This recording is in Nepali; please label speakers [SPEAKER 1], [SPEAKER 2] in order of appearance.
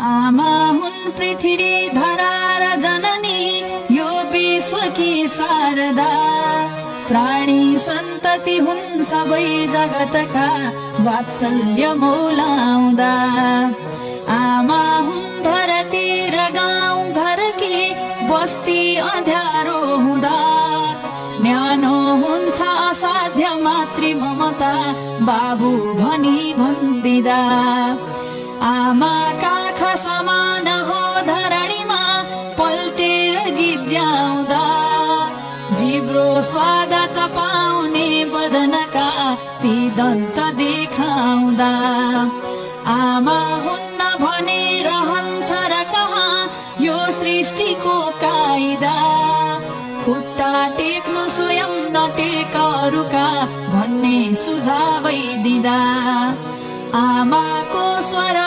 [SPEAKER 1] आमा हुन् पृथ्वी धरा र जननी यो विश्वकी शारदा प्राणी सन्तति हुन् सबै जगतका वात्सल्य मौलाउँदा आमा हुन् धरती र गाउँ घरकी बस्ती अँध्यारो हुँदा न्यानो हुन्छ असाध्य मातृ ममता बाबु भनी भन्दिदा आमा काख समान हो धरणीमा पल्टेर गिज्याउँदा जिब्रो स्वाद चपाउने बदनका ती दन्त देखाउँदा आमा हुन्न भने रहन्छ र कहाँ यो सृष्टिको कायदा खुट्टा टेक्नु स्वयं नटेक अरूका भन्ने सुझावै दिँदा आमाको स्वर